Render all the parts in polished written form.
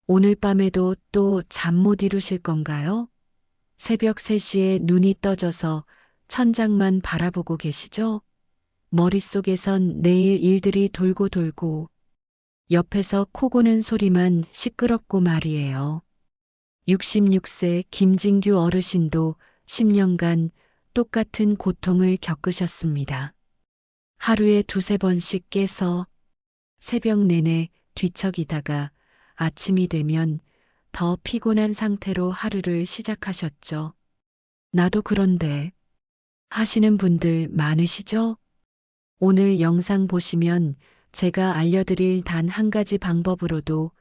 오늘 밤에도 또 잠 못 이루실 건가요? 새벽 3시에 눈이 떠져서 천장만 바라보고 계시죠? 머릿속에선 내일 일들이 돌고 돌고 옆에서 코 고는 소리만 시끄럽고 말이에요. 66세 김진규 어르신도 10년간 똑같은 고통을 겪으셨습니다. 하루에 두세 번씩 깨서 새벽 내내 뒤척이다가 아침이 되면 더 피곤한 상태로 하루를 시작하셨죠. 나도 그런데 하시는 분들 많으시죠? 오늘 영상 보시면 제가 알려드릴 단 한 가지 방법으로도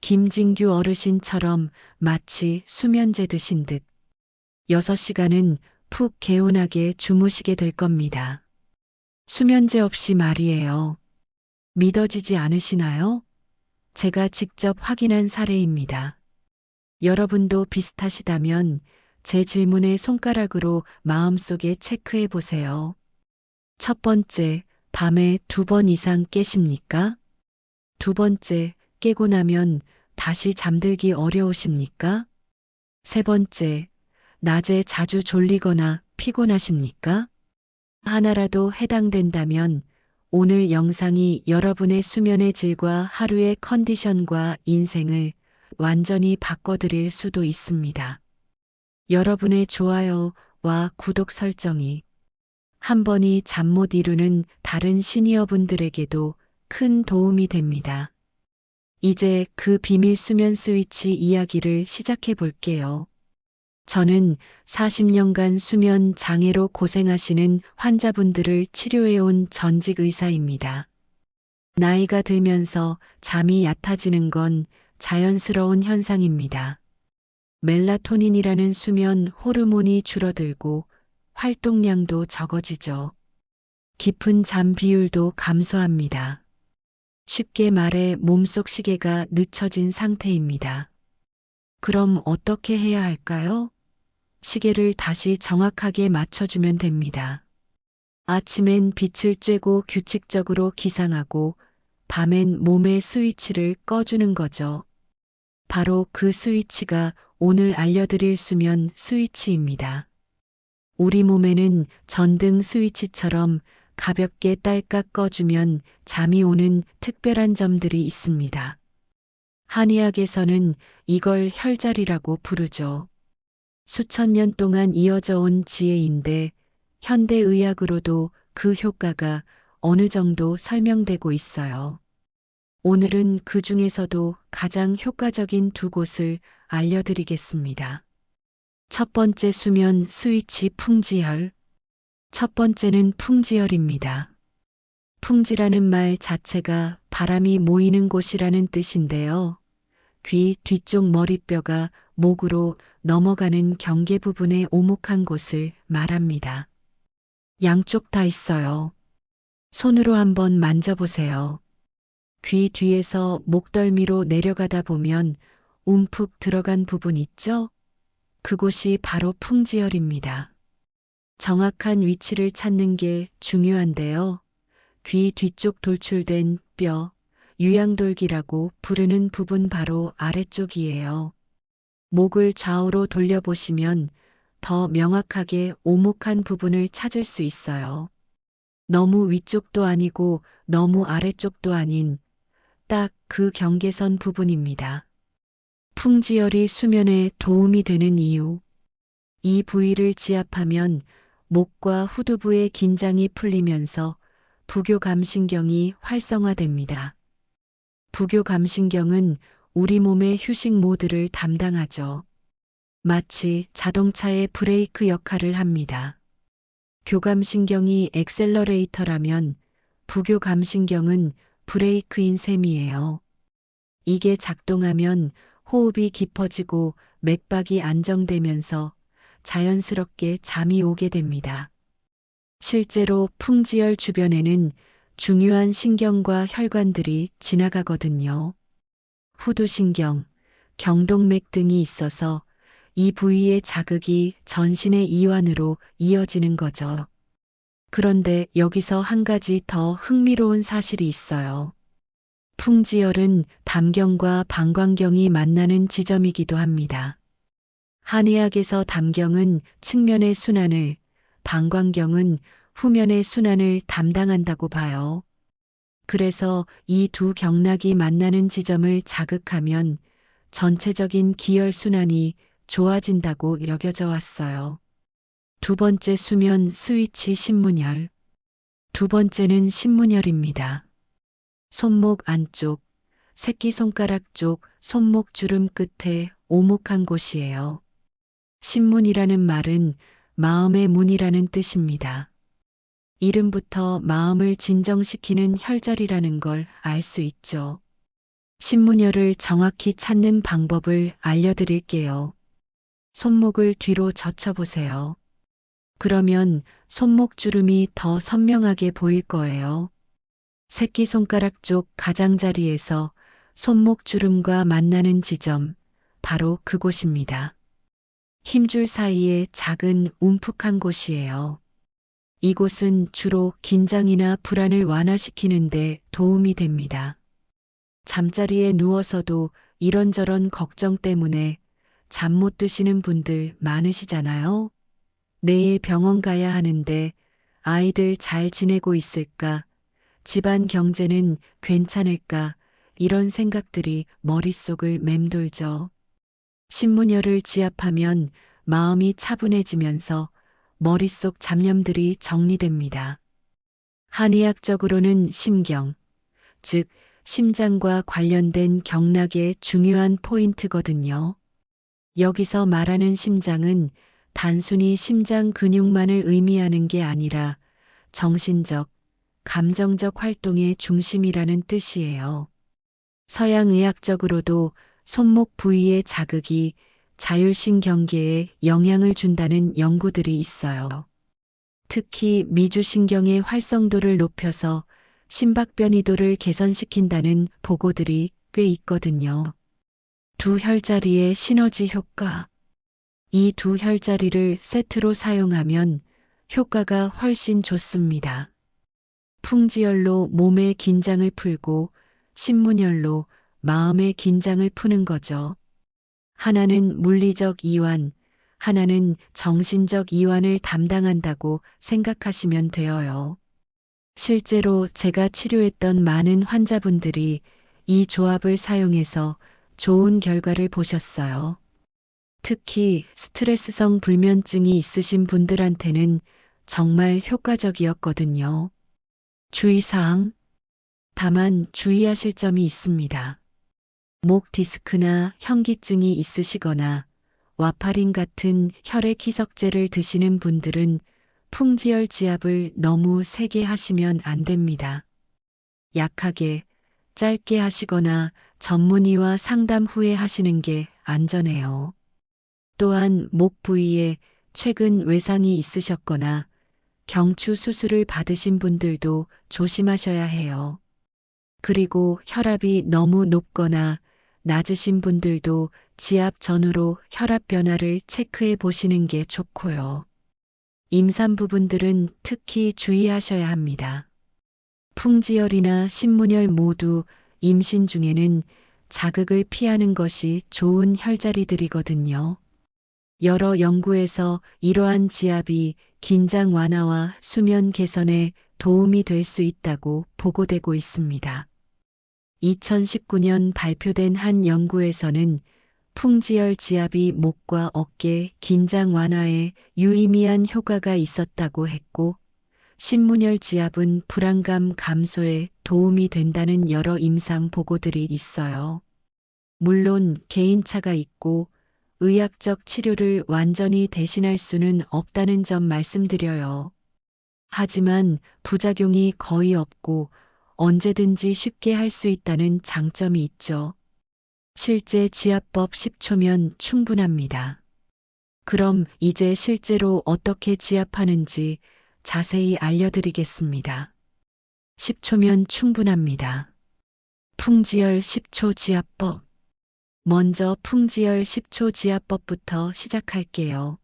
김진규 어르신처럼 마치 수면제 드신 듯 6시간은 푹 개운하게 주무시게 될 겁니다. 수면제 없이 말이에요. 믿어지지 않으시나요? 제가 직접 확인한 사례입니다. 여러분도 비슷하시다면 제 질문에 손가락으로 마음속에 체크해 보세요. 첫 번째, 밤에 2번 이상 깨십니까? 두 번째, 깨고 나면 다시 잠들기 어려우십니까? 세 번째, 낮에 자주 졸리거나 피곤하십니까? 하나라도 해당된다면 오늘 영상이 여러분의 수면의 질과 하루의 컨디션과 인생을 완전히 바꿔드릴 수도 있습니다. 여러분의 좋아요와 구독 설정이 한 번이 잠 못 이루는 다른 시니어분들에게도 큰 도움이 됩니다. 이제 그 비밀 수면 스위치 이야기를 시작해 볼게요. 저는 40년간 수면 장애로 고생하시는 환자분들을 치료해온 전직 의사입니다. 나이가 들면서 잠이 얕아지는 건 자연스러운 현상입니다. 멜라토닌이라는 수면 호르몬이 줄어들고 활동량도 적어지죠. 깊은 잠 비율도 감소합니다. 쉽게 말해 몸속 시계가 늦춰진 상태입니다. 그럼 어떻게 해야 할까요? 시계를 다시 정확하게 맞춰주면 됩니다. 아침엔 빛을 쬐고 규칙적으로 기상하고 밤엔 몸의 스위치를 꺼주는 거죠. 바로 그 스위치가 오늘 알려드릴 수면 스위치입니다. 우리 몸에는 전등 스위치처럼 가볍게 딸깍 꺼주면 잠이 오는 특별한 점들이 있습니다. 한의학에서는 이걸 혈자리라고 부르죠. 수천 년 동안 이어져 온 지혜인데 현대의학으로도 그 효과가 어느 정도 설명되고 있어요. 오늘은 그 중에서도 가장 효과적인 두 곳을 알려드리겠습니다. 첫 번째 수면 스위치 풍지열. 첫 번째는 풍지열입니다. 풍지라는 말 자체가 바람이 모이는 곳이라는 뜻인데요. 귀 뒤쪽 머리뼈가 목으로 넘어가는 경계 부분의 오목한 곳을 말합니다. 양쪽 다 있어요. 손으로 한번 만져보세요. 귀 뒤에서 목덜미로 내려가다 보면 움푹 들어간 부분 있죠? 그곳이 바로 풍지열입니다. 정확한 위치를 찾는 게 중요한데요. 귀 뒤쪽 돌출된 뼈, 유양돌기라고 부르는 부분 바로 아래쪽이에요. 목을 좌우로 돌려보시면 더 명확하게 오목한 부분을 찾을 수 있어요. 너무 위쪽도 아니고 너무 아래쪽도 아닌 딱 그 경계선 부분입니다. 풍지열이 수면에 도움이 되는 이유. 이 부위를 지압하면 목과 후두부의 긴장이 풀리면서 부교감신경이 활성화됩니다. 부교감신경은 우리 몸의 휴식 모드를 담당하죠. 마치 자동차의 브레이크 역할을 합니다. 교감신경이 엑셀러레이터라면 부교감신경은 브레이크인 셈이에요. 이게 작동하면 호흡이 깊어지고 맥박이 안정되면서 자연스럽게 잠이 오게 됩니다. 실제로 풍지열 주변에는 중요한 신경과 혈관들이 지나가거든요. 후두신경, 경동맥 등이 있어서 이 부위의 자극이 전신의 이완으로 이어지는 거죠. 그런데 여기서 한 가지 더 흥미로운 사실이 있어요. 풍지열은 담경과 방광경이 만나는 지점이기도 합니다. 한의학에서 담경은 측면의 순환을, 방광경은 후면의 순환을 담당한다고 봐요. 그래서 이 두 경락이 만나는 지점을 자극하면 전체적인 기혈 순환이 좋아진다고 여겨져 왔어요. 두 번째 수면 스위치 신문열. 두 번째는 신문열입니다. 손목 안쪽, 새끼손가락 쪽 손목 주름 끝에 오목한 곳이에요. 신문이라는 말은 마음의 문이라는 뜻입니다. 이름부터 마음을 진정시키는 혈자리라는 걸 알 수 있죠. 신문열을 정확히 찾는 방법을 알려드릴게요. 손목을 뒤로 젖혀보세요. 그러면 손목 주름이 더 선명하게 보일 거예요. 새끼손가락 쪽 가장자리에서 손목 주름과 만나는 지점, 바로 그곳입니다. 힘줄 사이에 작은 움푹한 곳이에요. 이곳은 주로 긴장이나 불안을 완화시키는데 도움이 됩니다. 잠자리에 누워서도 이런저런 걱정 때문에 잠 못 드시는 분들 많으시잖아요. 내일 병원 가야 하는데 아이들 잘 지내고 있을까? 집안 경제는 괜찮을까? 이런 생각들이 머릿속을 맴돌죠. 신문열을 지압하면 마음이 차분해지면서 머릿속 잡념들이 정리됩니다. 한의학적으로는 심경, 즉 심장과 관련된 경락의 중요한 포인트거든요. 여기서 말하는 심장은 단순히 심장 근육만을 의미하는 게 아니라 정신적, 감정적 활동의 중심이라는 뜻이에요. 서양의학적으로도 손목 부위의 자극이 자율신경계에 영향을 준다는 연구들이 있어요. 특히 미주신경의 활성도를 높여서 심박변이도를 개선시킨다는 보고들이 꽤 있거든요. 두 혈자리의 시너지 효과. 이 두 혈자리를 세트로 사용하면 효과가 훨씬 좋습니다. 풍지열로 몸의 긴장을 풀고 신문열로 마음의 긴장을 푸는 거죠. 하나는 물리적 이완, 하나는 정신적 이완을 담당한다고 생각하시면 돼요. 실제로 제가 치료했던 많은 환자분들이 이 조합을 사용해서 좋은 결과를 보셨어요. 특히 스트레스성 불면증이 있으신 분들한테는 정말 효과적이었거든요. 주의사항. 다만 주의하실 점이 있습니다. 목 디스크나 현기증이 있으시거나 와파린 같은 혈액 희석제를 드시는 분들은 풍지열 지압을 너무 세게 하시면 안 됩니다. 약하게, 짧게 하시거나 전문의와 상담 후에 하시는 게 안전해요. 또한 목 부위에 최근 외상이 있으셨거나 경추 수술을 받으신 분들도 조심하셔야 해요. 그리고 혈압이 너무 높거나 낮으신 분들도 지압 전후로 혈압 변화를 체크해 보시는 게 좋고요. 임산부분들은 특히 주의하셔야 합니다. 풍지열이나 신문열 모두 임신 중에는 자극을 피하는 것이 좋은 혈자리들이거든요. 여러 연구에서 이러한 지압이 긴장 완화와 수면 개선에 도움이 될 수 있다고 보고되고 있습니다. 2019년 발표된 한 연구에서는 풍지열 지압이 목과 어깨 긴장 완화에 유의미한 효과가 있었다고 했고, 신문열 지압은 불안감 감소에 도움이 된다는 여러 임상 보고들이 있어요. 물론 개인차가 있고 의학적 치료를 완전히 대신할 수는 없다는 점 말씀드려요. 하지만 부작용이 거의 없고 언제든지 쉽게 할 수 있다는 장점이 있죠. 실제 지압법 10초면 충분합니다. 그럼 이제 실제로 어떻게 지압하는지 자세히 알려드리겠습니다. 10초면 충분합니다. 풍지열 10초 지압법. 먼저 풍지열 10초 지압법부터 시작할게요.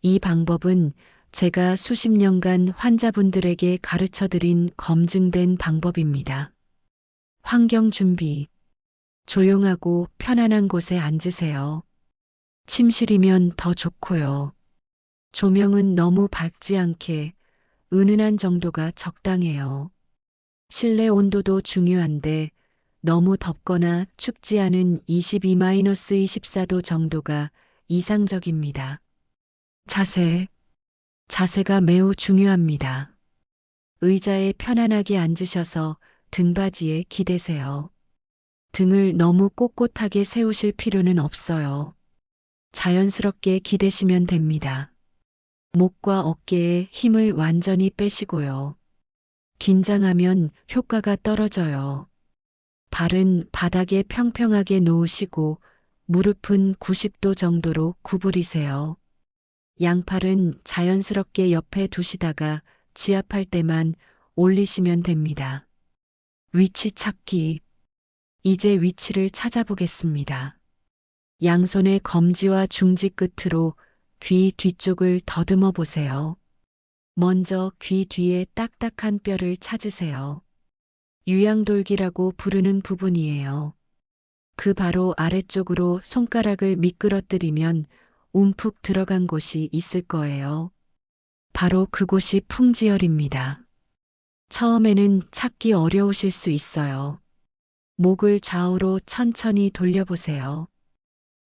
이 방법은 제가 수십 년간 환자분들에게 가르쳐드린 검증된 방법입니다. 환경 준비. 조용하고 편안한 곳에 앉으세요. 침실이면 더 좋고요. 조명은 너무 밝지 않게 은은한 정도가 적당해요. 실내 온도도 중요한데 너무 덥거나 춥지 않은 22-24도 정도가 이상적입니다. 자세. 자세가 매우 중요합니다. 의자에 편안하게 앉으셔서 등받이에 기대세요. 등을 너무 꼿꼿하게 세우실 필요는 없어요. 자연스럽게 기대시면 됩니다. 목과 어깨에 힘을 완전히 빼시고요. 긴장하면 효과가 떨어져요. 발은 바닥에 평평하게 놓으시고 무릎은 90도 정도로 구부리세요. 양팔은 자연스럽게 옆에 두시다가 지압할 때만 올리시면 됩니다. 위치 찾기. 이제 위치를 찾아보겠습니다. 양손의 검지와 중지 끝으로 귀 뒤쪽을 더듬어 보세요. 먼저 귀 뒤에 딱딱한 뼈를 찾으세요. 유양돌기라고 부르는 부분이에요. 그 바로 아래쪽으로 손가락을 미끄러뜨리면 움푹 들어간 곳이 있을 거예요. 바로 그곳이 풍지열입니다. 처음에는 찾기 어려우실 수 있어요. 목을 좌우로 천천히 돌려보세요.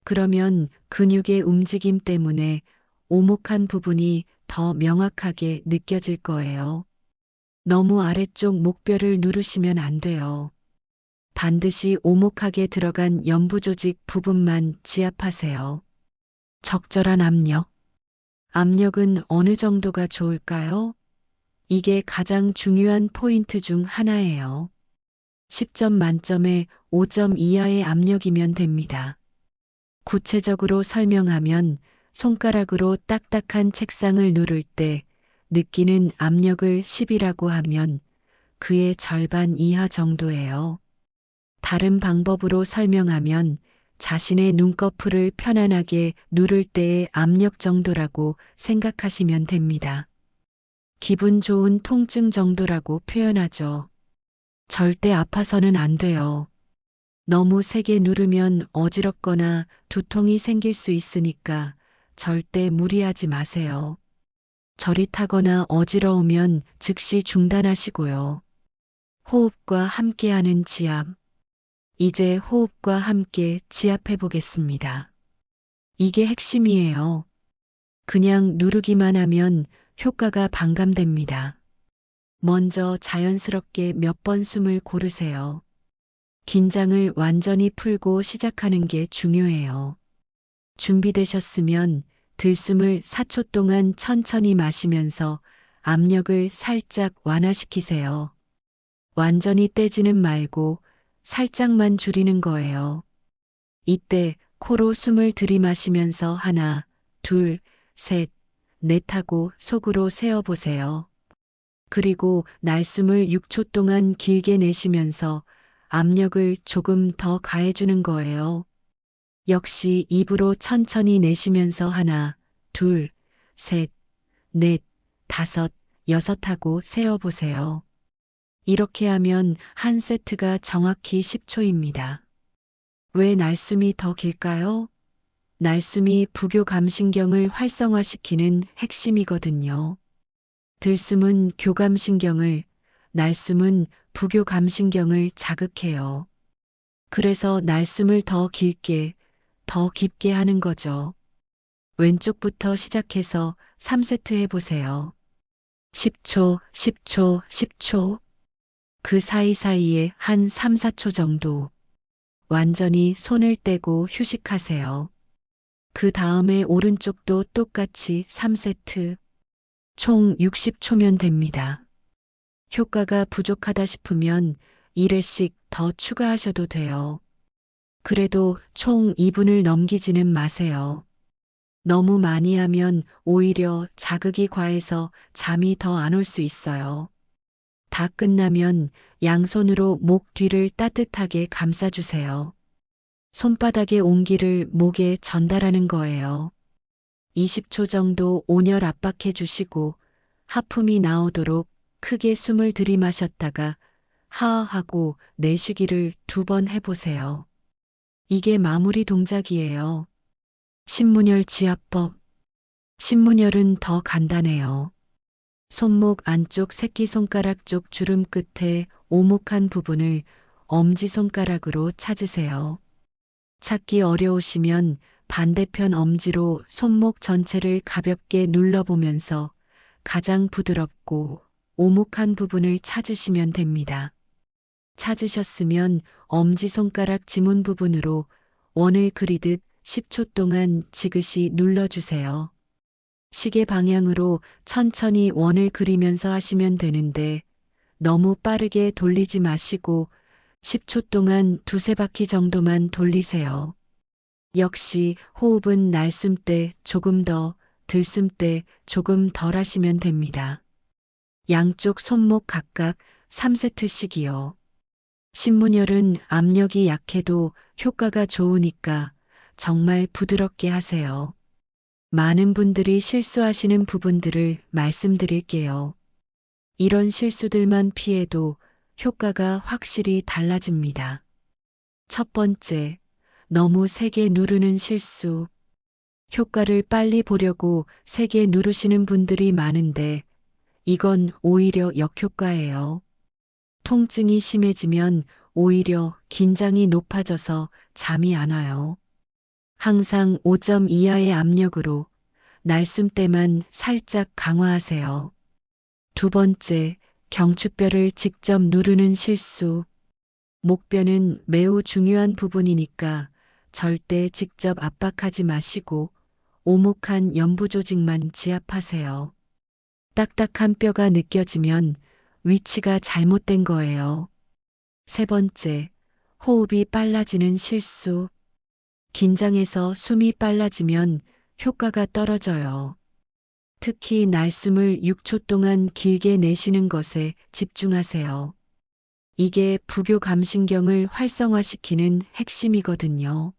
그러면 근육의 움직임 때문에 오목한 부분이 더 명확하게 느껴질 거예요. 너무 아래쪽 목뼈를 누르시면 안 돼요. 반드시 오목하게 들어간 연부 조직 부분만 지압하세요. 적절한 압력. 압력은 어느 정도가 좋을까요? 이게 가장 중요한 포인트 중 하나예요. 10점 만점에 5점 이하의 압력이면 됩니다. 구체적으로 설명하면 손가락으로 딱딱한 책상을 누를 때 느끼는 압력을 10이라고 하면 그의 절반 이하 정도예요. 다른 방법으로 설명하면 자신의 눈꺼풀을 편안하게 누를 때의 압력 정도라고 생각하시면 됩니다. 기분 좋은 통증 정도라고 표현하죠. 절대 아파서는 안 돼요. 너무 세게 누르면 어지럽거나 두통이 생길 수 있으니까 절대 무리하지 마세요. 저릿하거나 어지러우면 즉시 중단하시고요. 호흡과 함께하는 지압. 이제 호흡과 함께 지압해 보겠습니다. 이게 핵심이에요. 그냥 누르기만 하면 효과가 반감됩니다. 먼저 자연스럽게 몇 번 숨을 고르세요. 긴장을 완전히 풀고 시작하는 게 중요해요. 준비되셨으면 들숨을 4초 동안 천천히 마시면서 압력을 살짝 완화시키세요. 완전히 떼지는 말고 살짝만 줄이는 거예요. 이때 코로 숨을 들이마시면서 하나, 둘, 셋, 넷 하고 속으로 세어보세요. 그리고 날숨을 6초 동안 길게 내쉬면서 압력을 조금 더 가해주는 거예요. 역시 입으로 천천히 내쉬면서 하나, 둘, 셋, 넷, 다섯, 여섯 하고 세어보세요. 이렇게 하면 한 세트가 정확히 10초입니다. 왜 날숨이 더 길까요? 날숨이 부교감신경을 활성화시키는 핵심이거든요. 들숨은 교감신경을, 날숨은 부교감신경을 자극해요. 그래서 날숨을 더 길게, 더 깊게 하는 거죠. 왼쪽부터 시작해서 3세트 해보세요. 10초, 10초, 10초. 그 사이사이에 한 3, 4초 정도. 완전히 손을 떼고 휴식하세요. 그 다음에 오른쪽도 똑같이 3세트. 총 60초면 됩니다. 효과가 부족하다 싶으면 1회씩 더 추가하셔도 돼요. 그래도 총 2분을 넘기지는 마세요. 너무 많이 하면 오히려 자극이 과해서 잠이 더 안 올 수 있어요. 다 끝나면 양손으로 목 뒤를 따뜻하게 감싸주세요. 손바닥의 온기를 목에 전달하는 거예요. 20초 정도 온열 압박해 주시고 하품이 나오도록 크게 숨을 들이마셨다가 하하하고 내쉬기를 2번 해보세요. 이게 마무리 동작이에요. 신문열 지압법. 신문열은 더 간단해요. 손목 안쪽 새끼손가락 쪽 주름 끝에 오목한 부분을 엄지손가락으로 찾으세요. 찾기 어려우시면 반대편 엄지로 손목 전체를 가볍게 눌러보면서 가장 부드럽고 오목한 부분을 찾으시면 됩니다. 찾으셨으면 엄지손가락 지문 부분으로 원을 그리듯 10초 동안 지그시 눌러주세요. 시계 방향으로 천천히 원을 그리면서 하시면 되는데 너무 빠르게 돌리지 마시고 10초 동안 2~3바퀴 정도만 돌리세요. 역시 호흡은 날숨 때 조금 더, 들숨 때 조금 덜 하시면 됩니다. 양쪽 손목 각각 3세트씩이요. 신문열은 압력이 약해도 효과가 좋으니까 정말 부드럽게 하세요. 많은 분들이 실수하시는 부분들을 말씀드릴게요. 이런 실수들만 피해도 효과가 확실히 달라집니다. 첫 번째, 너무 세게 누르는 실수. 효과를 빨리 보려고 세게 누르시는 분들이 많은데 이건 오히려 역효과예요. 통증이 심해지면 오히려 긴장이 높아져서 잠이 안 와요. 항상 5점 이하의 압력으로 날숨 때만 살짝 강화하세요. 두 번째, 경추뼈를 직접 누르는 실수. 목뼈는 매우 중요한 부분이니까 절대 직접 압박하지 마시고 오목한 연부 조직만 지압하세요. 딱딱한 뼈가 느껴지면 위치가 잘못된 거예요. 세 번째, 호흡이 빨라지는 실수. 긴장해서 숨이 빨라지면 효과가 떨어져요. 특히 날숨을 6초 동안 길게 내쉬는 것에 집중하세요. 이게 부교감신경을 활성화시키는 핵심이거든요.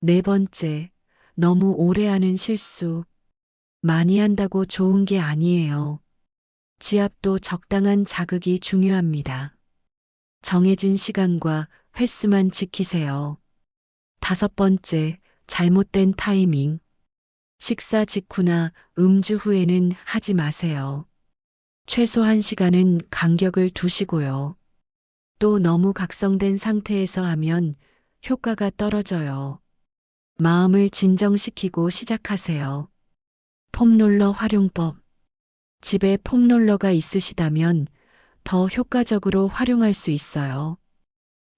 네 번째, 너무 오래 하는 실수. 많이 한다고 좋은 게 아니에요. 지압도 적당한 자극이 중요합니다. 정해진 시간과 횟수만 지키세요. 다섯 번째, 잘못된 타이밍. 식사 직후나 음주 후에는 하지 마세요. 최소 1시간은 간격을 두시고요. 또 너무 각성된 상태에서 하면 효과가 떨어져요. 마음을 진정시키고 시작하세요. 폼롤러 활용법. 집에 폼롤러가 있으시다면 더 효과적으로 활용할 수 있어요.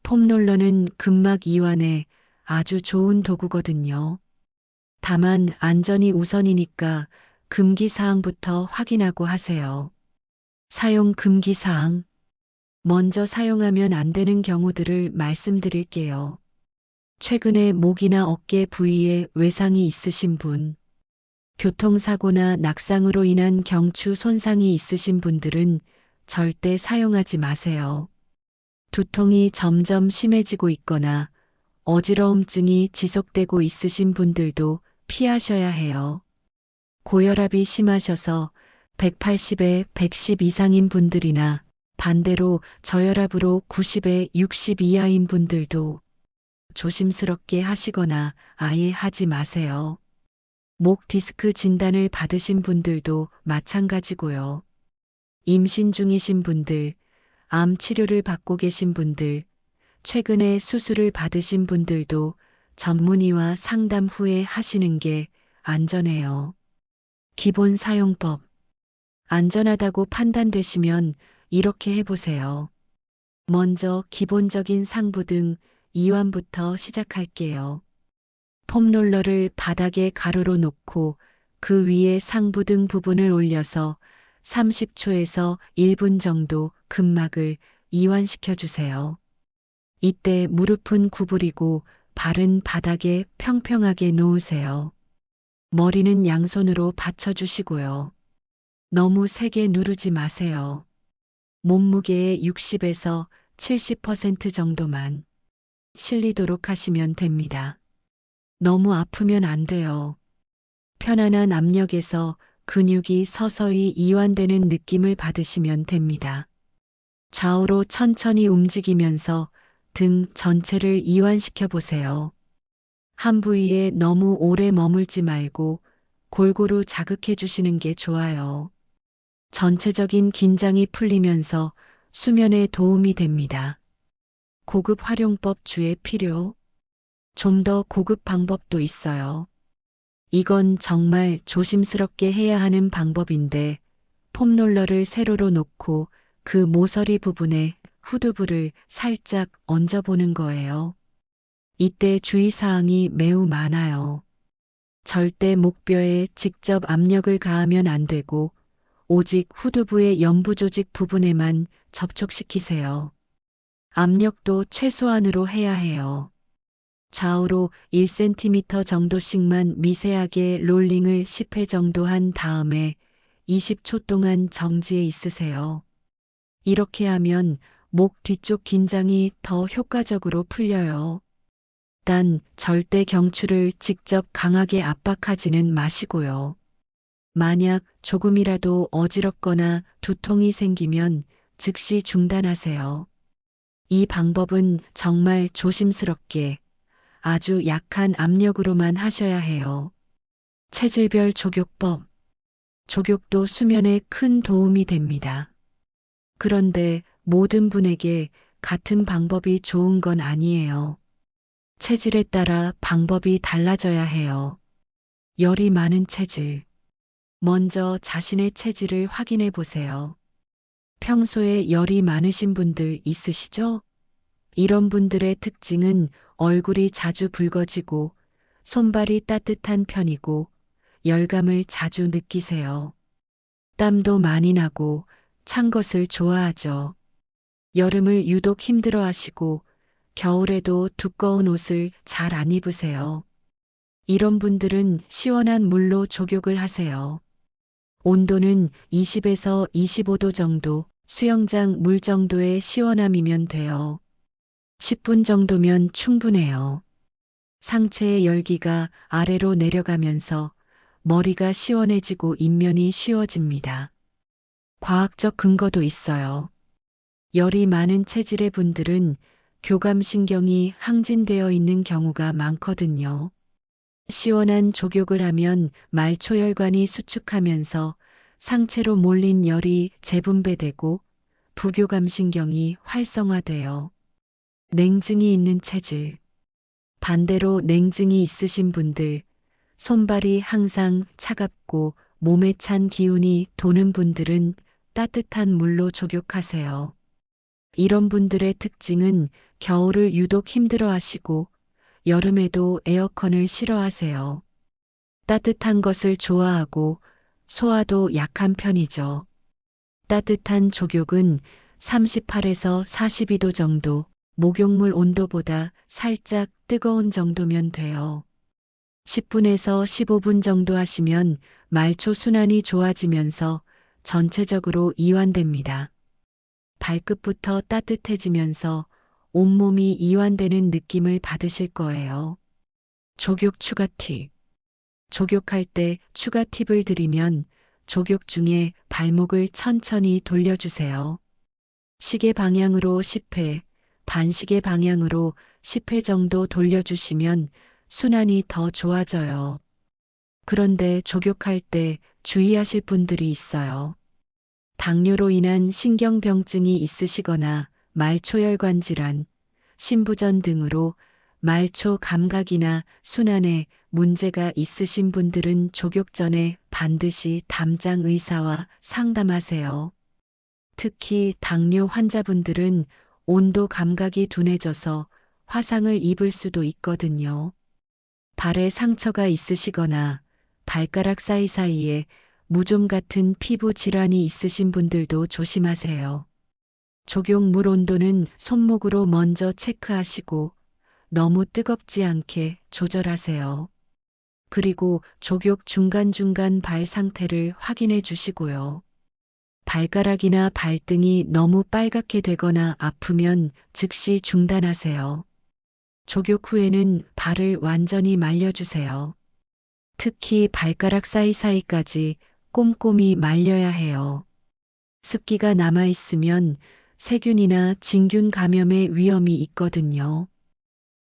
폼롤러는 근막 이완에 아주 좋은 도구거든요. 다만 안전이 우선이니까 금기사항부터 확인하고 하세요. 사용 금기사항. 먼저 사용하면 안 되는 경우들을 말씀드릴게요. 최근에 목이나 어깨 부위에 외상이 있으신 분, 교통사고나 낙상으로 인한 경추 손상이 있으신 분들은 절대 사용하지 마세요. 두통이 점점 심해지고 있거나 어지러움증이 지속되고 있으신 분들도 피하셔야 해요. 고혈압이 심하셔서 180에 110 이상인 분들이나 반대로 저혈압으로 90에 60 이하인 분들도 조심스럽게 하시거나 아예 하지 마세요. 목 디스크 진단을 받으신 분들도 마찬가지고요. 임신 중이신 분들, 암 치료를 받고 계신 분들, 최근에 수술을 받으신 분들도 전문의와 상담 후에 하시는 게 안전해요. 기본 사용법. 안전하다고 판단되시면 이렇게 해보세요. 먼저 기본적인 상부 등 이완부터 시작할게요. 폼롤러를 바닥에 가로로 놓고 그 위에 상부 등 부분을 올려서 30초에서 1분 정도 근막을 이완시켜 주세요. 이때 무릎은 구부리고 발은 바닥에 평평하게 놓으세요. 머리는 양손으로 받쳐주시고요. 너무 세게 누르지 마세요. 몸무게의 60에서 70% 정도만 실리도록 하시면 됩니다. 너무 아프면 안 돼요. 편안한 압력에서 근육이 서서히 이완되는 느낌을 받으시면 됩니다. 좌우로 천천히 움직이면서 등 전체를 이완시켜 보세요. 한 부위에 너무 오래 머물지 말고 골고루 자극해 주시는 게 좋아요. 전체적인 긴장이 풀리면서 수면에 도움이 됩니다. 고급 활용법 주의 필요. 좀 더 고급 방법도 있어요. 이건 정말 조심스럽게 해야 하는 방법인데 폼롤러를 세로로 놓고 그 모서리 부분에 후두부를 살짝 얹어보는 거예요. 이때 주의사항이 매우 많아요. 절대 목뼈에 직접 압력을 가하면 안 되고 오직 후두부의 연부 조직 부분에만 접촉시키세요. 압력도 최소한으로 해야 해요. 좌우로 1cm 정도씩만 미세하게 롤링을 10회 정도 한 다음에 20초 동안 정지해 있으세요. 이렇게 하면 목 뒤쪽 긴장이 더 효과적으로 풀려요. 단 절대 경추를 직접 강하게 압박하지는 마시고요. 만약 조금이라도 어지럽거나 두통이 생기면 즉시 중단하세요. 이 방법은 정말 조심스럽게 아주 약한 압력으로만 하셔야 해요. 체질별 족욕법. 족욕도 수면에 큰 도움이 됩니다. 그런데 모든 분에게 같은 방법이 좋은 건 아니에요. 체질에 따라 방법이 달라져야 해요. 열이 많은 체질. 먼저 자신의 체질을 확인해 보세요. 평소에 열이 많으신 분들 있으시죠? 이런 분들의 특징은 얼굴이 자주 붉어지고 손발이 따뜻한 편이고 열감을 자주 느끼세요. 땀도 많이 나고 찬 것을 좋아하죠. 여름을 유독 힘들어 하시고 겨울에도 두꺼운 옷을 잘 안 입으세요. 이런 분들은 시원한 물로 족욕을 하세요. 온도는 20에서 25도 정도, 수영장 물 정도의 시원함이면 돼요. 10분 정도면 충분해요. 상체의 열기가 아래로 내려가면서 머리가 시원해지고 인면이 쉬워집니다. 과학적 근거도 있어요. 열이 많은 체질의 분들은 교감신경이 항진되어 있는 경우가 많거든요. 시원한 족욕을 하면 말초혈관이 수축하면서 상체로 몰린 열이 재분배되고 부교감신경이 활성화돼요. 냉증이 있는 체질. 반대로 냉증이 있으신 분들, 손발이 항상 차갑고 몸에 찬 기운이 도는 분들은 따뜻한 물로 족욕하세요. 이런 분들의 특징은 겨울을 유독 힘들어 하시고 여름에도 에어컨을 싫어하세요. 따뜻한 것을 좋아하고 소화도 약한 편이죠. 따뜻한 족욕은 38에서 42도 정도, 목욕물 온도보다 살짝 뜨거운 정도면 돼요. 10분에서 15분 정도 하시면 말초 순환이 좋아지면서 전체적으로 이완됩니다. 발끝부터 따뜻해지면서 온몸이 이완되는 느낌을 받으실 거예요. 족욕 추가 팁. 족욕할 때 추가 팁을 드리면 족욕 중에 발목을 천천히 돌려주세요. 시계 방향으로 10회, 반시계 방향으로 10회 정도 돌려주시면 순환이 더 좋아져요. 그런데 족욕할 때 주의하실 분들이 있어요. 당뇨로 인한 신경병증이 있으시거나 말초혈관 질환, 신부전 등으로 말초 감각이나 순환에 문제가 있으신 분들은 족욕 전에 반드시 담장 의사와 상담하세요. 특히 당뇨 환자분들은 온도 감각이 둔해져서 화상을 입을 수도 있거든요. 발에 상처가 있으시거나 발가락 사이사이에 무좀 같은 피부 질환이 있으신 분들도 조심하세요. 족욕물 온도는 손목으로 먼저 체크하시고 너무 뜨겁지 않게 조절하세요. 그리고 족욕 중간중간 발 상태를 확인해 주시고요. 발가락이나 발등이 너무 빨갛게 되거나 아프면 즉시 중단하세요. 족욕 후에는 발을 완전히 말려주세요. 특히 발가락 사이사이까지 꼼꼼히 말려야 해요. 습기가 남아있으면 세균이나 진균 감염의 위험이 있거든요.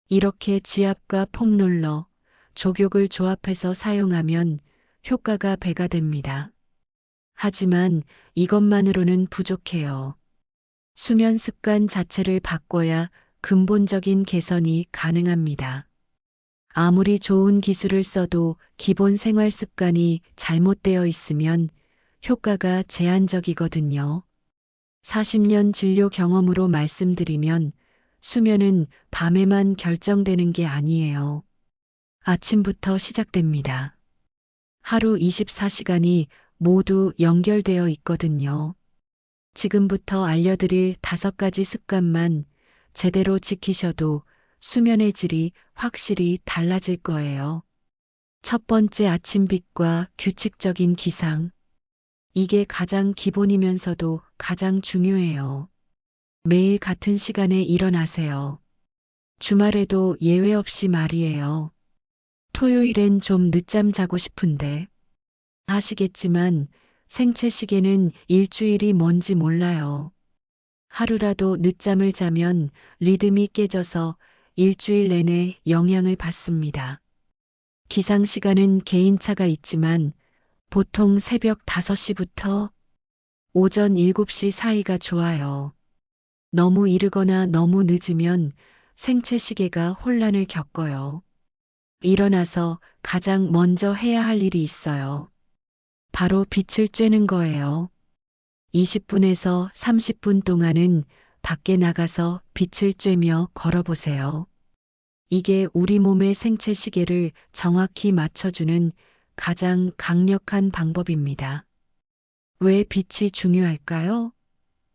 이렇게 지압과 폼롤러, 족욕을 조합해서 사용하면 효과가 배가 됩니다. 하지만 이것만으로는 부족해요. 수면 습관 자체를 바꿔야 근본적인 개선이 가능합니다. 아무리 좋은 기술을 써도 기본 생활 습관이 잘못되어 있으면 효과가 제한적이거든요. 40년 진료 경험으로 말씀드리면 수면은 밤에만 결정되는 게 아니에요. 아침부터 시작됩니다. 하루 24시간이 모두 연결되어 있거든요. 지금부터 알려드릴 5가지 습관만 제대로 지키셔도 수면의 질이 확실히 달라질 거예요. 첫 번째, 아침빛과 규칙적인 기상. 이게 가장 기본이면서도 가장 중요해요. 매일 같은 시간에 일어나세요. 주말에도 예외 없이 말이에요. 토요일엔 좀 늦잠 자고 싶은데 아시겠지만 생체 시계는 일주일이 뭔지 몰라요. 하루라도 늦잠을 자면 리듬이 깨져서 일주일 내내 영향을 받습니다. 기상 시간은 개인차가 있지만 보통 새벽 5시부터 오전 7시 사이가 좋아요. 너무 이르거나 너무 늦으면 생체 시계가 혼란을 겪어요. 일어나서 가장 먼저 해야 할 일이 있어요. 바로 빛을 쬐는 거예요. 20분에서 30분 동안은 밖에 나가서 빛을 쬐며 걸어보세요. 이게 우리 몸의 생체 시계를 정확히 맞춰주는 가장 강력한 방법입니다. 왜 빛이 중요할까요?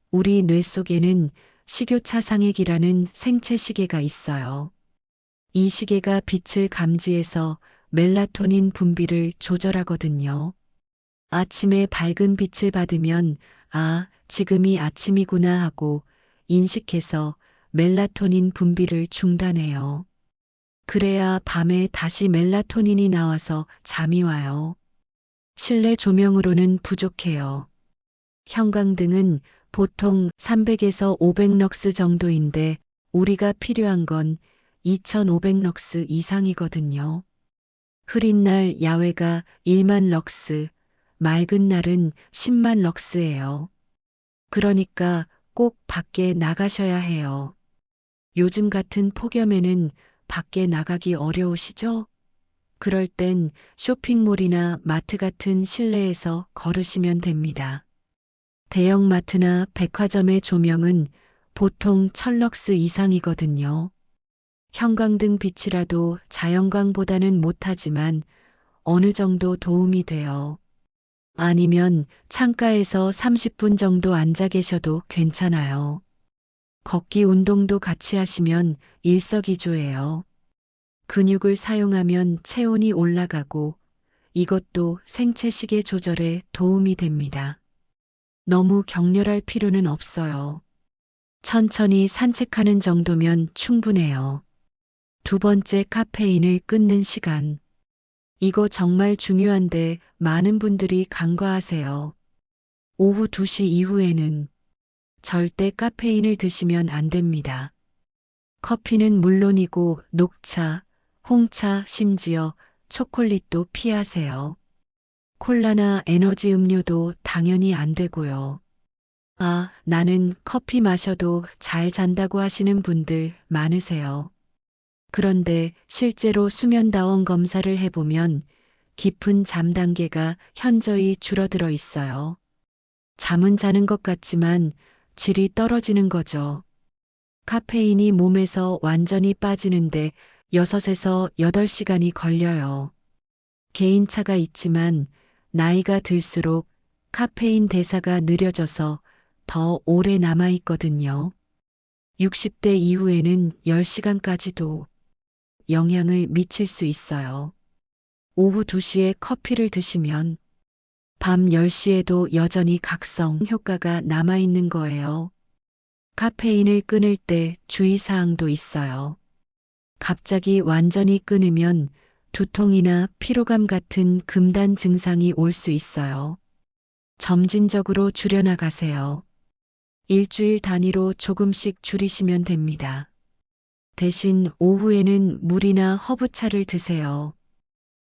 우리 뇌 속에는 식요차 상액이라는 생체 시계가 있어요. 이 시계가 빛을 감지해서 멜라토닌 분비를 조절하거든요. 아침에 밝은 빛을 받으면 아, 지금이 아침이구나 하고 인식해서 멜라토닌 분비를 중단해요. 그래야 밤에 다시 멜라토닌이 나와서 잠이 와요. 실내 조명으로는 부족해요. 형광등은 보통 300에서 500럭스 정도인데 우리가 필요한 건 2500럭스 이상이거든요. 흐린 날 야외가 1만 럭스, 맑은 날은 10만 럭스예요. 그러니까 꼭 밖에 나가셔야 해요. 요즘 같은 폭염에는 밖에 나가기 어려우시죠? 그럴 땐 쇼핑몰이나 마트 같은 실내에서 걸으시면 됩니다. 대형마트나 백화점의 조명은 보통 1000럭스 이상이거든요. 형광등 빛이라도 자연광보다는 못하지만 어느 정도 도움이 돼요. 아니면 창가에서 30분 정도 앉아 계셔도 괜찮아요. 걷기 운동도 같이 하시면 일석이조예요. 근육을 사용하면 체온이 올라가고 이것도 생체 시계 조절에 도움이 됩니다. 너무 격렬할 필요는 없어요. 천천히 산책하는 정도면 충분해요. 두 번째, 카페인을 끊는 시간. 이거 정말 중요한데 많은 분들이 간과하세요. 오후 2시 이후에는 절대 카페인을 드시면 안 됩니다. 커피는 물론이고 녹차, 홍차, 심지어 초콜릿도 피하세요. 콜라나 에너지 음료도 당연히 안 되고요. 아, 나는 커피 마셔도 잘 잔다고 하시는 분들 많으세요. 그런데 실제로 수면다원 검사를 해보면 깊은 잠 단계가 현저히 줄어들어 있어요. 잠은 자는 것 같지만 질이 떨어지는 거죠. 카페인이 몸에서 완전히 빠지는데 6에서 8시간이 걸려요. 개인차가 있지만 나이가 들수록 카페인 대사가 느려져서 더 오래 남아 있거든요. 60대 이후에는 10시간까지도 영향을 미칠 수 있어요. 오후 2시에 커피를 드시면 밤 10시에도 여전히 각성 효과가 남아있는 거예요. 카페인을 끊을 때 주의사항도 있어요. 갑자기 완전히 끊으면 두통이나 피로감 같은 금단 증상이 올 수 있어요. 점진적으로 줄여나가세요. 일주일 단위로 조금씩 줄이시면 됩니다. 대신 오후에는 물이나 허브차를 드세요.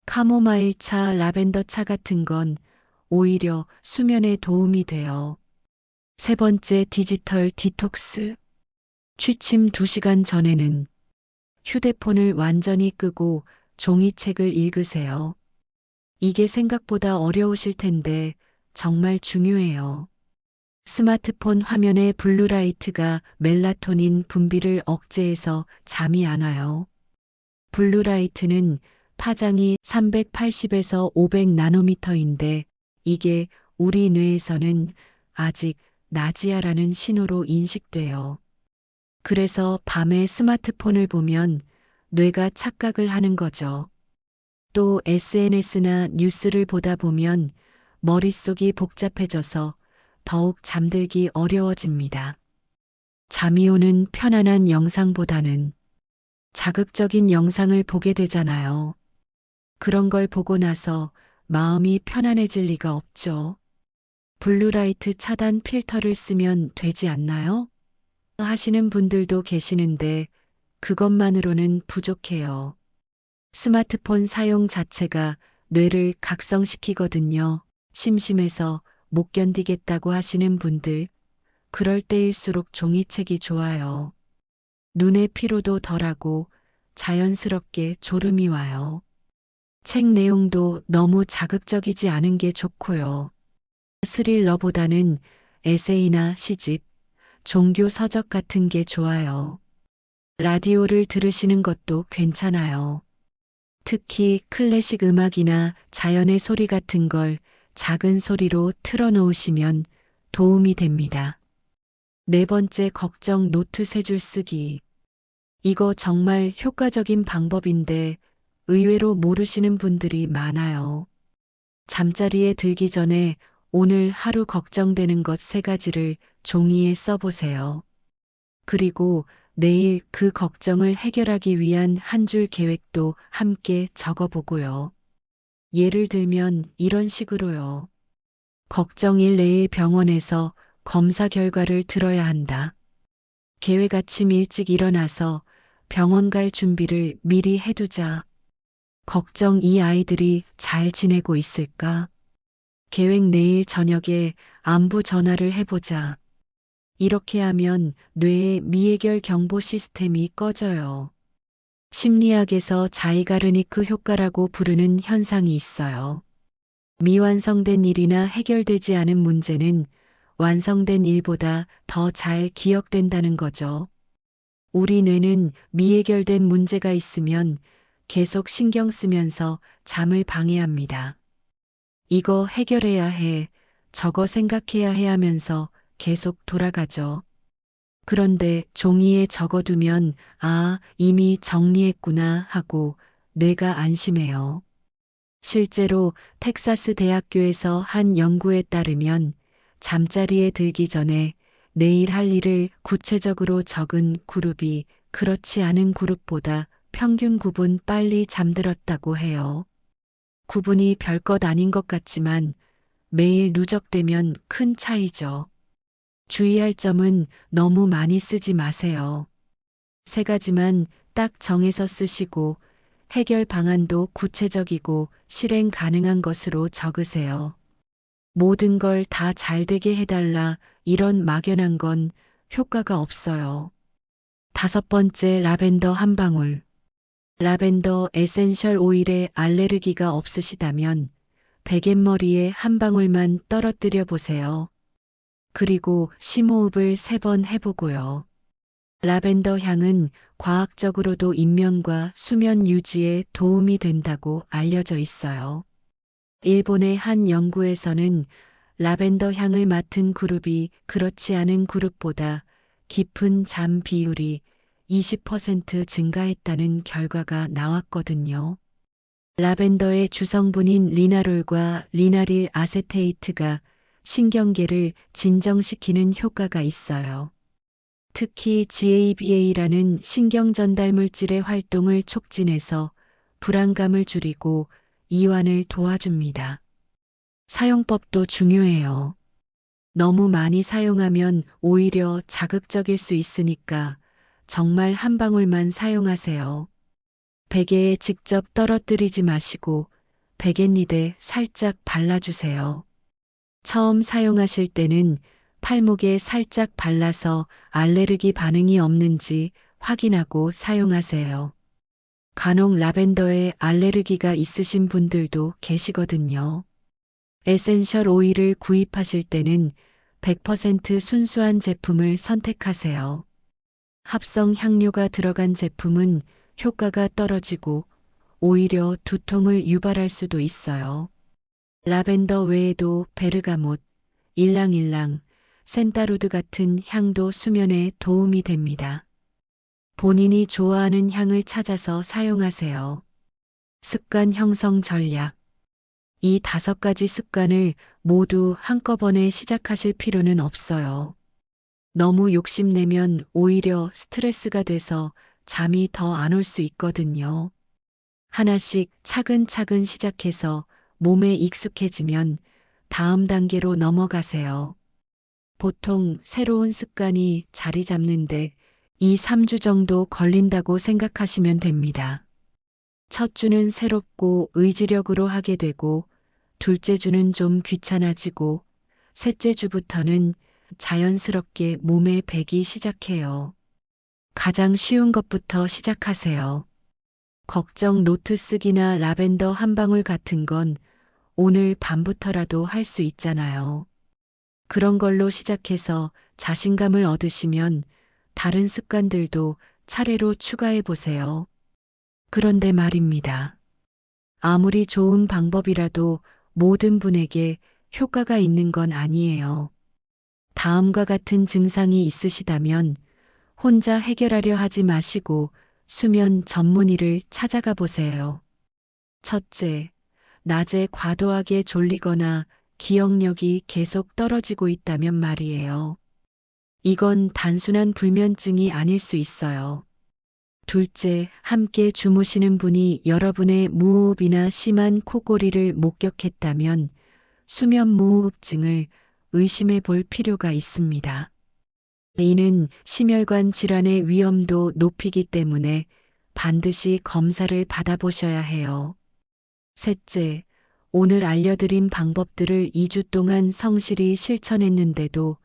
카모마일 차, 라벤더 차 같은 건 오히려 수면에 도움이 돼요. 세 번째, 디지털 디톡스. 취침 2시간 전에는 휴대폰을 완전히 끄고 종이책을 읽으세요. 이게 생각보다 어려우실 텐데 정말 중요해요. 스마트폰 화면의 블루라이트가 멜라토닌 분비를 억제해서 잠이 안 와요. 블루라이트는 파장이 380에서 500 나노미터인데 이게 우리 뇌에서는 아직 낮이야라는 신호로 인식돼요. 그래서 밤에 스마트폰을 보면 뇌가 착각을 하는 거죠. 또 SNS나 뉴스를 보다 보면 머릿속이 복잡해져서 더욱 잠들기 어려워집니다. 잠이 오는 편안한 영상보다는 자극적인 영상을 보게 되잖아요. 그런 걸 보고 나서 마음이 편안해질 리가 없죠. 블루라이트 차단 필터를 쓰면 되지 않나요? 하시는 분들도 계시는데 그것만으로는 부족해요. 스마트폰 사용 자체가 뇌를 각성시키거든요. 심심해서 못 견디겠다고 하시는 분들, 그럴 때일수록 종이책이 좋아요. 눈의 피로도 덜하고 자연스럽게 졸음이 와요. 책 내용도 너무 자극적이지 않은 게 좋고요. 스릴러보다는 에세이나 시집, 종교 서적 같은 게 좋아요. 라디오를 들으시는 것도 괜찮아요. 특히 클래식 음악이나 자연의 소리 같은 걸 작은 소리로 틀어놓으시면 도움이 됩니다. 네 번째, 걱정 노트 3줄 쓰기. 이거 정말 효과적인 방법인데 의외로 모르시는 분들이 많아요. 잠자리에 들기 전에 오늘 하루 걱정되는 것 3가지를 종이에 써보세요. 그리고 내일 그 걱정을 해결하기 위한 한 줄 계획도 함께 적어보고요. 예를 들면 이런 식으로요. 걱정 1, 내일 병원에서 검사 결과를 들어야 한다. 계획 아침 일찍 일어나서 병원 갈 준비를 미리 해두자. 걱정 2, 아이들이 잘 지내고 있을까? 계획 내일 저녁에 안부 전화를 해보자. 이렇게 하면 뇌의 미해결 경보 시스템이 꺼져요. 심리학에서 자이가르니크 효과라고 부르는 현상이 있어요. 미완성된 일이나 해결되지 않은 문제는 완성된 일보다 더 잘 기억된다는 거죠. 우리 뇌는 미해결된 문제가 있으면 계속 신경 쓰면서 잠을 방해합니다. 이거 해결해야 해, 저거 생각해야 해 하면서 계속 돌아가죠. 그런데 종이에 적어두면 아, 이미 정리했구나 하고 뇌가 안심해요. 실제로 텍사스 대학교에서 한 연구에 따르면 잠자리에 들기 전에 내일 할 일을 구체적으로 적은 그룹이 그렇지 않은 그룹보다 평균 9분 빨리 잠들었다고 해요. 9분이 별것 아닌 것 같지만 매일 누적되면 큰 차이죠. 주의할 점은 너무 많이 쓰지 마세요. 3가지만 딱 정해서 쓰시고 해결 방안도 구체적이고 실행 가능한 것으로 적으세요. 모든 걸 다 잘 되게 해달라 이런 막연한 건 효과가 없어요. 5번째, 라벤더 한 방울. 라벤더 에센셜 오일에 알레르기가 없으시다면 베갯머리에 한 방울만 떨어뜨려 보세요. 그리고 심호흡을 3번 해보고요. 라벤더 향은 과학적으로도 입면과 수면 유지에 도움이 된다고 알려져 있어요. 일본의 한 연구에서는 라벤더 향을 맡은 그룹이 그렇지 않은 그룹보다 깊은 잠 비율이 20% 증가했다는 결과가 나왔거든요. 라벤더의 주성분인 리나롤과 리나릴 아세테이트가 신경계를 진정시키는 효과가 있어요. 특히 GABA라는 신경전달 물질의 활동을 촉진해서 불안감을 줄이고 이완을 도와줍니다. 사용법도 중요해요. 너무 많이 사용하면 오히려 자극적일 수 있으니까 정말 한 방울만 사용하세요. 베개에 직접 떨어뜨리지 마시고 베갯잎에 살짝 발라주세요. 처음 사용하실 때는 팔목에 살짝 발라서 알레르기 반응이 없는지 확인하고 사용하세요. 간혹 라벤더에 알레르기가 있으신 분들도 계시거든요. 에센셜 오일을 구입하실 때는 100% 순수한 제품을 선택하세요. 합성 향료가 들어간 제품은 효과가 떨어지고 오히려 두통을 유발할 수도 있어요. 라벤더 외에도 베르가못, 일랑일랑, 센타루드 같은 향도 수면에 도움이 됩니다. 본인이 좋아하는 향을 찾아서 사용하세요. 습관 형성 전략. 이 5가지 습관을 모두 한꺼번에 시작하실 필요는 없어요. 너무 욕심내면 오히려 스트레스가 돼서 잠이 더 안 올 수 있거든요. 하나씩 차근차근 시작해서 몸에 익숙해지면 다음 단계로 넘어가세요. 보통 새로운 습관이 자리 잡는데 2, 3주 정도 걸린다고 생각하시면 됩니다. 첫 주는 새롭고 의지력으로 하게 되고, 둘째 주는 좀 귀찮아지고, 셋째 주부터는 자연스럽게 몸에 배기 시작해요. 가장 쉬운 것부터 시작하세요. 걱정 노트 쓰기나 라벤더 한 방울 같은 건 오늘 밤부터라도 할 수 있잖아요. 그런 걸로 시작해서 자신감을 얻으시면 다른 습관들도 차례로 추가해 보세요. 그런데 말입니다. 아무리 좋은 방법이라도 모든 분에게 효과가 있는 건 아니에요. 다음과 같은 증상이 있으시다면 혼자 해결하려 하지 마시고 수면 전문의를 찾아가 보세요. 첫째, 낮에 과도하게 졸리거나 기억력이 계속 떨어지고 있다면 말이에요. 이건 단순한 불면증이 아닐 수 있어요. 둘째, 함께 주무시는 분이 여러분의 무호흡이나 심한 코골이를 목격했다면 수면 무호흡증을 의심해 볼 필요가 있습니다. 이는 심혈관 질환의 위험도 높이기 때문에 반드시 검사를 받아보셔야 해요. 셋째, 오늘 알려드린 방법들을 2주 동안 성실히 실천했는데도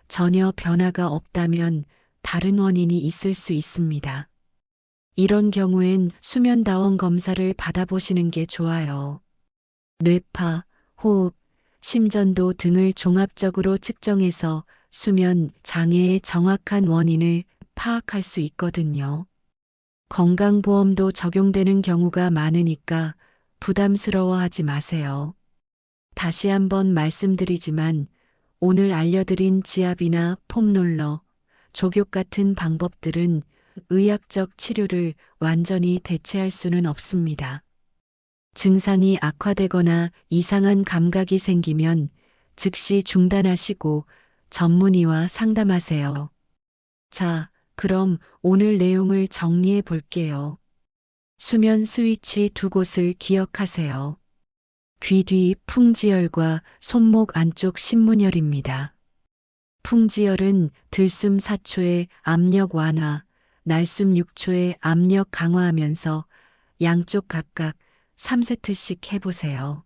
전혀 변화가 없다면 다른 원인이 있을 수 있습니다. 이런 경우엔 수면다원 검사를 받아보시는 게 좋아요. 뇌파, 호흡, 심전도 등을 종합적으로 측정해서 수면 장애의 정확한 원인을 파악할 수 있거든요. 건강보험도 적용되는 경우가 많으니까 부담스러워하지 마세요. 다시 한번 말씀드리지만 오늘 알려드린 지압이나 폼롤러, 족욕 같은 방법들은 의학적 치료를 완전히 대체할 수는 없습니다. 증상이 악화되거나 이상한 감각이 생기면 즉시 중단하시고 전문의와 상담하세요. 자, 그럼 오늘 내용을 정리해 볼게요. 수면 스위치 2곳을 기억하세요. 귀 뒤 풍지열과 손목 안쪽 신문열입니다. 풍지열은 들숨 4초의 압력 완화, 날숨 6초의 압력 강화하면서 양쪽 각각 3세트씩 해보세요.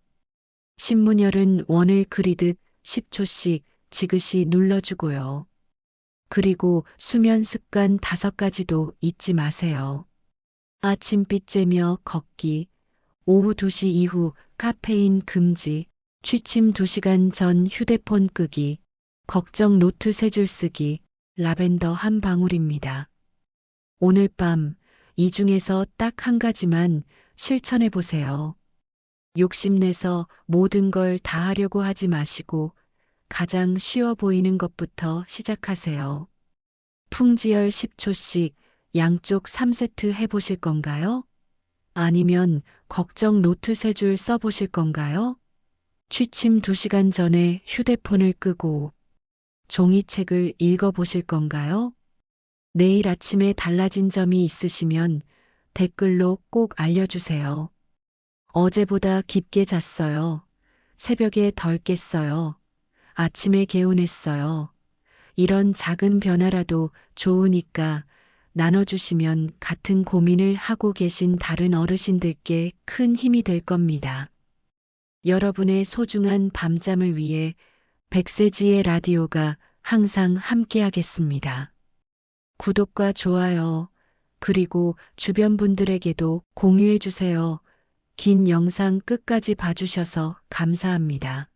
신문열은 원을 그리듯 10초씩 지그시 눌러주고요. 그리고 수면 습관 5가지도 잊지 마세요. 아침빛 쬐며 걷기, 오후 2시 이후 카페인 금지, 취침 2시간 전 휴대폰 끄기, 걱정 노트 3줄 쓰기, 라벤더 한 방울입니다. 오늘 밤 이 중에서 딱 한 가지만 실천해 보세요. 욕심내서 모든 걸 다 하려고 하지 마시고 가장 쉬워 보이는 것부터 시작하세요. 풍지열 10초씩 양쪽 3세트 해보실 건가요? 아니면 걱정 노트 3줄 써보실 건가요? 취침 2시간 전에 휴대폰을 끄고 종이책을 읽어보실 건가요? 내일 아침에 달라진 점이 있으시면 댓글로 꼭 알려주세요. 어제보다 깊게 잤어요. 새벽에 덜 깼어요. 아침에 개운했어요. 이런 작은 변화라도 좋으니까 나눠주시면 같은 고민을 하고 계신 다른 어르신들께 큰 힘이 될 겁니다. 여러분의 소중한 밤잠을 위해 백세지의 라디오가 항상 함께하겠습니다. 구독과 좋아요, 그리고 주변 분들에게도 공유해 주세요. 긴 영상 끝까지 봐주셔서 감사합니다.